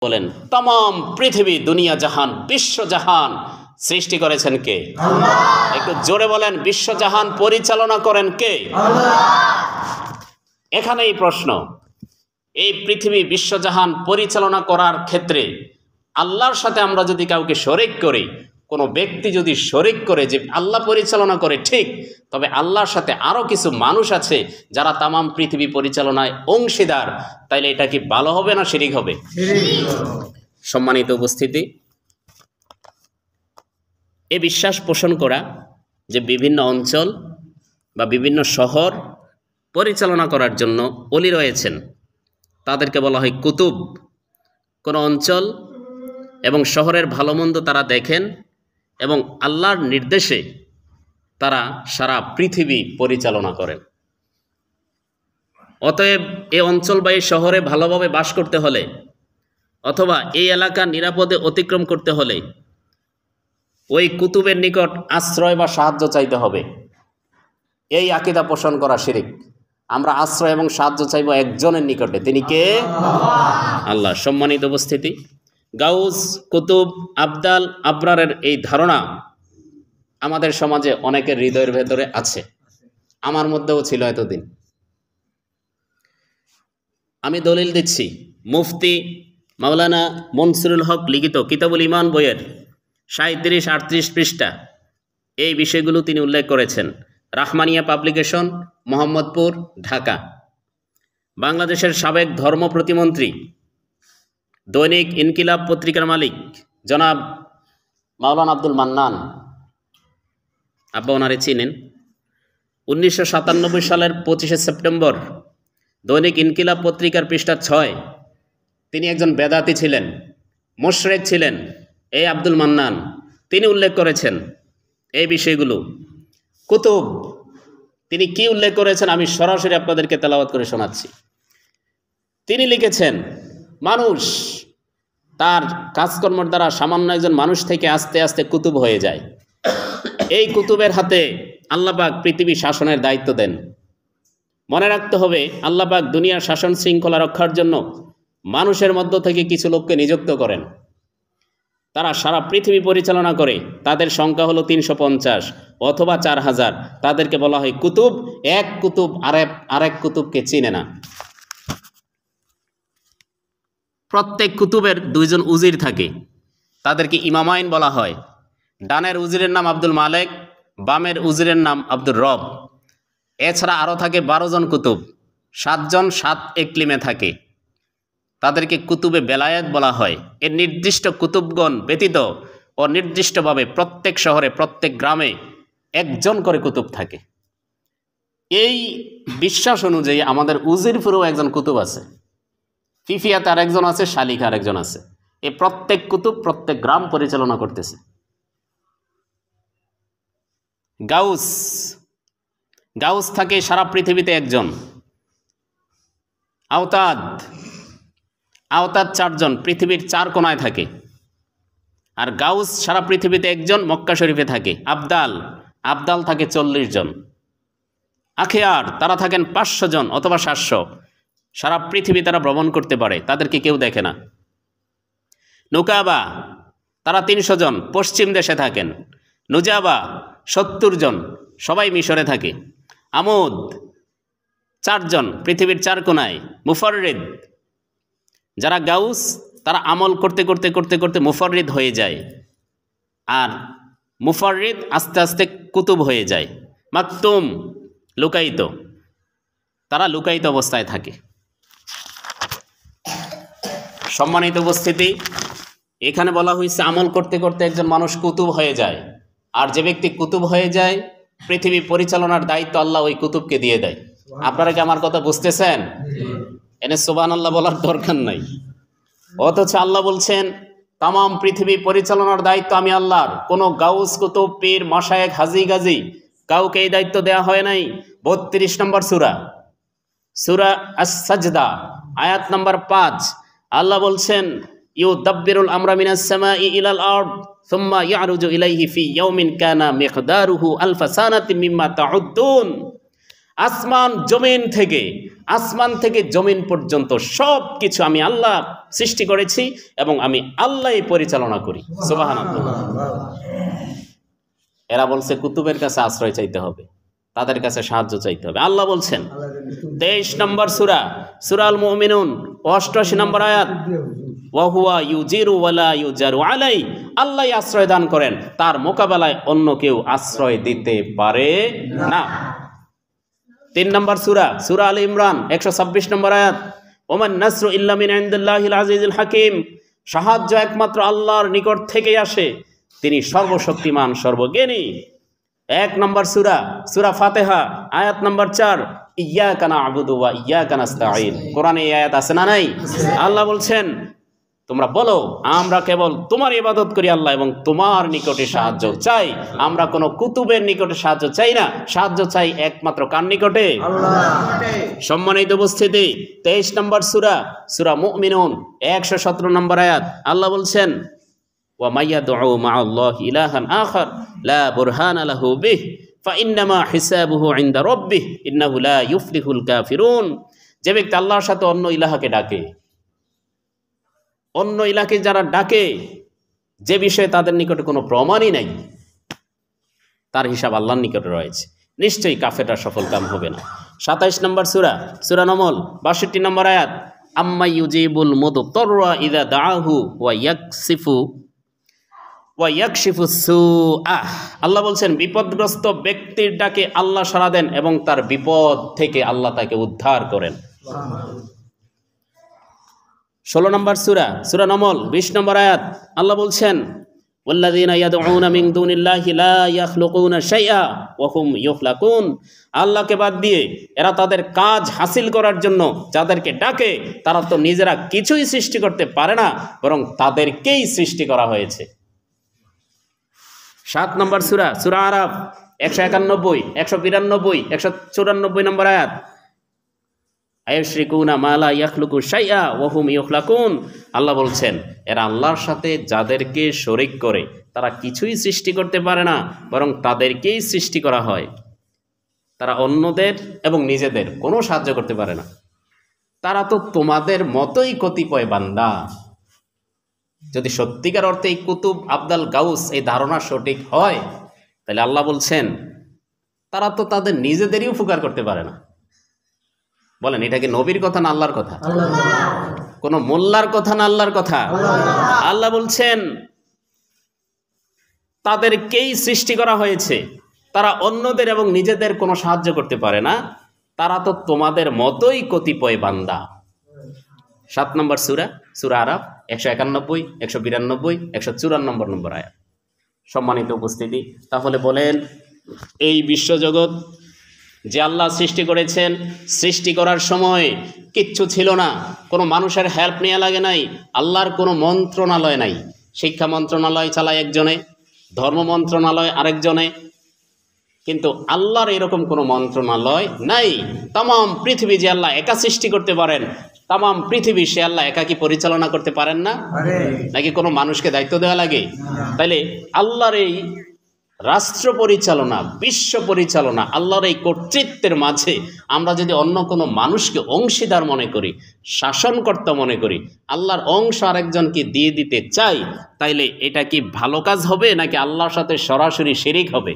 বলেন तमाम পৃথিবী দুনিয়া জাহান বিশ্ব জাহান সৃষ্টি করেছেন কে? আল্লাহ। একটু জোরে বলেন বিশ্ব জাহান পরিচালনা করেন কে? আল্লাহ। এখানেই প্রশ্ন, এই পৃথিবী বিশ্ব জাহান পরিচালনা করার ক্ষেত্রে আল্লাহর সাথে আমরা যদি কাউকে শরিক করি, কোনো ব্যক্তি যদি শরিক করে যে আল্লাহ পরিচালনা করে ঠিক, তবে আল্লাহর সাথে আরও কিছু মানুষ আছে যারা তামাম পৃথিবী পরিচালনায় অংশীদার, তাইলে এটা কি ভালো হবে না শিরিক হবে? সম্মানিত উপস্থিতি, এ বিশ্বাস পোষণ করা যে বিভিন্ন অঞ্চল বা বিভিন্ন শহর পরিচালনা করার জন্য ওলি রয়েছেন, তাদেরকে বলা হয় কুতুব। কোনো অঞ্চল এবং শহরের ভালো মন্দ তারা দেখেন এবং আল্লাহর নির্দেশে তারা সারা পৃথিবী পরিচালনা করেন। অতএব এই অঞ্চল বা এই শহরে ভালোভাবে বাস করতে হলে অথবা এই এলাকা নিরাপদে অতিক্রম করতে হলে ওই কুতুবের নিকট আশ্রয় বা সাহায্য চাইতে হবে। এই আকীদা পোষণ করা শিরিক। আমরা আশ্রয় এবং সাহায্য চাইব একজনের নিকটে, তিনি কে? আল্লাহ। সম্মানিত উপস্থিতি, গাউস, কুতুব, আবদাল, আবরারের এই ধারণা আমাদের সমাজে অনেকের হৃদয়ের ভেতরে আছে, আমার মধ্যেও ছিল এতদিন। আমি দলিল দিচ্ছি, মুফতি মাওলানা মনসুরুল হক লিখিত কিতাবুল ইমান বইয়ের 37-38 পৃষ্ঠা এই বিষয়গুলো তিনি উল্লেখ করেছেন। রাহমানিয়া পাবলিকেশন, মোহাম্মদপুর, ঢাকা। বাংলাদেশের সাবেক ধর্ম প্রতিমন্ত্রী, দৈনিক ইনকিলাব পত্রিকার মালিক জনাব মাওলানা আব্দুল মান্নান, আব্বা ওনারে চিনেন, 1997 সালের 25শে সেপ্টেম্বর দৈনিক ইনকিলাব পত্রিকার পৃষ্ঠা 6 তিনি একজন বেদাতি ছিলেন, মুশরিক ছিলেন, এই আব্দুল মান্নান, তিনি উল্লেখ করেছেন এই বিষয়গুলো। কুতুব তিনি কি উল্লেখ করেছেন আমি সরাসরি আপনাদেরকে তেলাওয়াত করে শোনাচ্ছি। তিনি লিখেছেন, মানুষ তার কাজকর্মের দ্বারা সামান্য একজন মানুষ থেকে আস্তে আস্তে কুতুব হয়ে যায়। এই কুতুবের হাতে আল্লাহ পাক পৃথিবী শাসনের দায়িত্ব দেন। মনে রাখতে হবে, আল্লাহ পাক দুনিয়ার শাসন শৃঙ্খলা রক্ষার জন্য মানুষের মধ্য থেকে কিছু লোককে নিযুক্ত করেন। তারা সারা পৃথিবী পরিচালনা করে। তাদের সংখ্যা হলো 350 অথবা 4000। তাদেরকে বলা হয় কুতুব। এক কুতুব আরেক কুতুবকে চিনে না। প্রত্যেক কুতুবের 2 জন উজির থাকে, তাদেরকে ইমামাইন বলা হয়। ডানের উজিরের নাম আব্দুল মালেক, বামের উজিরের নাম আব্দুর রব। এছাড়া আরও থাকে 12 জন কুতুব, 7 জন 7 ইকলিমে থাকে, তাদেরকে কুতুবে বেলায়েত বলা হয়। এর নির্দিষ্ট কুতুবগণ ব্যতীত ও নির্দিষ্টভাবে প্রত্যেক শহরে প্রত্যেক গ্রামে একজন করে কুতুব থাকে। এই বিশ্বাস অনুযায়ী আমাদের উজিরপুরেও একজন কুতুব আছে, ফিফিয়াতে আরেকজন আছে, শালিখা আরেকজন আছে। এই প্রত্যেক কুতুব প্রত্যেক গ্রাম পরিচালনা করতেছে। গাউস থাকে সারা পৃথিবীতে একজন। আওতাদ 4 জন, পৃথিবীর 4 কোণায় থাকে। আর গাউস সারা পৃথিবীতে একজন, মক্কা শরীফে থাকে। আবদাল থাকে 40 জন। আখিয়ার তারা থাকেন 500 জন অথবা 700। সারা পৃথিবী তারা ভ্রমণ করতে পারে, তাদেরকে কেউ দেখে না। নুকাবা তারা 300 জন, পশ্চিম দেশে থাকেন। নুজাবা 70 জন, সবাই মিশরে থাকে। আমুদ 4 জন, পৃথিবীর 4 কোণায়। মুফাররিদ, যারা গাউস তারা আমল করতে করতে করতে করতে মুফাররিদ হয়ে যায়, আর মুফাররিদ আস্তে আস্তে কুতুব হয়ে যায়। মাকতুম লুকায়িত, তারা লুকায়িত অবস্থায় থাকে। সম্মানিত উপস্থিতি, এখানে বলা হয়েছে আমল করতে করতে একজন মানুষ কুতুব হয়ে যায়, আর যে ব্যক্তি কুতুব হয়ে যায় পৃথিবী পরিচালনার দায়িত্ব আল্লাহ ওই কুতুবকে দিয়ে দেয়। আপনারা কি আমার কথা বুঝতেছেন? এনে সুবহানাল্লাহ বলার দরকার নাই। অথচ আল্লাহ বলছেন তামাম পৃথিবী পরিচালনার দায়িত্ব আমি আল্লাহর। কোনো গাউস, কুতুব, পীর, মাশায়েখ, হাজি গাজী কাউকে এই দায়িত্ব দেওয়া হয় নাই। 32 নম্বর সূরা আস-সাজদা আয়াত নম্বর 5 আল্লাহ বলছেন ইউদাব্বিরুল আমরা মিনাস সামাই ইলাল আরদ সুম্মা ইয়ারুজু ইলাইহি ফি ইয়াউমিন কানা মিকদারুহু আলফা সানাতিন মিম্মা তাউদ্দুন। আসমান থেকে জমিন পর্যন্ত সব কিছু আমি আল্লাহ সৃষ্টি করেছি এবং আমি আল্লাহই পরিচালনা করি। সুবহানাল্লাহ। এরা বলছে কুতুবের কাছে আশ্রয় চাইতে হবে, তাদের কাছে সাহায্য চাইতে হবে। আল্লাহ বলছেন 23 নম্বর সূরা আল মুমিনুন 88 নম্বর আয়াত, ওয়া হুয়া ইউজিরু ওয়ালা ইউজারু আলাই, আল্লাহ আশ্রয় দান করেন, তার মোকাবেলায় অন্য কেউ আশ্রয় দিতে পারে না। 3 নম্বর সূরা আল ইমরান 126 নম্বর আয়াত, ওমান নাসরু ইল্লা মিন ইনদিল্লাহিল আজিজিল হাকিম, সাহায্য একমাত্র আল্লাহর নিকট থেকেই আসে, তিনি সর্বশক্তিমান সর্বজ্ঞানী। 1 নম্বর সূরা ফাতিহা আয়াত নম্বর 4, ইয়্যাকা না'বুদু ওয়া ইয়্যাকা নাস্তাঈন। কোরআনে এই আয়াত আছে না নাই? আল্লাহ বলছেন তোমরা বলো আমরা কেবল তোমার ইবাদত করি আল্লাহ, এবং তোমার নিকটে সাহায্য চাই। আমরা কোনো কুতুবের নিকটে সাহায্য চাই না, সাহায্য চাই একমাত্র কার নিকটে? আল্লাহ। সম্মানিত উপস্থিতি, 23 নম্বর সূরা মুমিনুন 117 নম্বর আয়াত, আল্লাহ বলছেন ওয়া মাইয়াদউ মা'আল্লাহি ইলাহান আখার লা বুরহানা লাহু বিহি ফাইন্নামা হিসাবুহু ইনদা রাব্বিহি ইন্নাহু লা ইউফলিহুল কাফিরুন। যে ব্যক্তি আল্লাহর সাথে অন্য ইলাহকে ডাকে, অন্য ইলাকে যারা ডাকে, যে বিষয়ে তাদের নিকটে কোনো প্রমাণই নাই, তার হিসাব আল্লাহর নিকটে রয়েছে, নিশ্চয়ই কাফেররা সফল কাম হবে না। 27 নম্বর সূরা নমল 62 নম্বর আয়াত, আম্মা ইউজিবুল মুদতাররা ইযা দাআহু ওয়া ইয়াকশিফু সুআ। আল্লাহ বলছেন বিপদগ্রস্ত ব্যক্তির ডাকে আল্লাহ সাড়া দেন এবং তার বিপদ থেকে আল্লাহ তাকে উদ্ধার করেন। 16 নম্বর সূরা নমল 20 নম্বর আয়াত, আল্লাহ বলছেন ওয়াল্লাযীনা ইয়াদউনা মিন দুনিল্লাহি লা ইয়াখলুকুনা শাইআ ওয়া হুম ইখলাকুন। আল্লাহকে বাদ দিয়ে এরা তাদের কাজ হাসিল করার জন্য যাদেরকে ডাকে, তারা তো নিজেরা কিছুই সৃষ্টি করতে পারে না, বরং তাদেরকেই সৃষ্টি করা হয়েছে। 7 নম্বর সূরা আরাফ 191, 192, 194 নম্বর আয়াত, আয়াশরিকুনা মা লা ইয়াখলুকু শাইআ ওয়া হুম ইখলাকুন। আল্লাহ বলছেন এরা আল্লাহর সাথে যাদেরকে শরীক করে তারা কিছুই সৃষ্টি করতে পারে না, বরং তাদেরকেই সৃষ্টি করা হয়। তারা অন্যদের এবং নিজেদের কোনো সাহায্য করতে পারে না। তারা তো তোমাদের মতোই কতিপয় বান্দা। যদি সত্যিকার অর্থে এই কুতুব আবদাল গাউস এই ধারণা সঠিক হয়, তাহলে আল্লাহ বলছেন তারা তো তাদের নিজেদেরই উপকার করতে পারে না। বলেন এটা কি নবীর কথা না আল্লাহর কথা? কোন মোল্লার কথা না আল্লাহর কথা? আল্লাহ বলছেন তাদেরকেই সৃষ্টি করা হয়েছে, তারা অন্যদের এবং নিজেদের কোনো সাহায্য করতে পারে না, তারা তো তোমাদের মতোই কতিপয় বান্দা। 7 নম্বর সূরা আরাফ 191, 192, 194 নম্বর আয়াত। সম্মানিত উপস্থিতি, তাহলে বলেন এই বিশ্বজগৎ যে আল্লাহ সৃষ্টি করেছেন, সৃষ্টি করার সময় কিচ্ছু ছিল না, কোনো মানুষের হেল্প নেওয়া লাগে নাই, আল্লাহর কোনো মন্ত্রণালয় নাই। শিক্ষা মন্ত্রণালয় চালায় একজনে, ধর্ম মন্ত্রণালয় আরেকজনে, কিন্তু আল্লাহর এরকম কোনো মন্ত্রণালয় নাই। তাম পৃথিবী যে আল্লাহ একা সৃষ্টি করতে পারেন, তাম পৃথিবী সে আল্লাহ একা কি পরিচালনা করতে পারেন না? নাকি কোনো মানুষকে দায়িত্ব দেওয়া লাগে? তাইলে আল্লাহর এই রাষ্ট্র পরিচালনা, বিশ্ব পরিচালনা, আল্লাহর এই কর্তৃত্বের মাঝে আমরা যদি অন্য কোনো মানুষকে অংশীদার মনে করি, শাসনকর্তা মনে করি, আল্লাহর অংশ আরেকজনকে দিয়ে দিতে চাই, তাইলে এটা কি ভালো কাজ হবে নাকি আল্লাহর সাথে সরাসরি শিরিক হবে?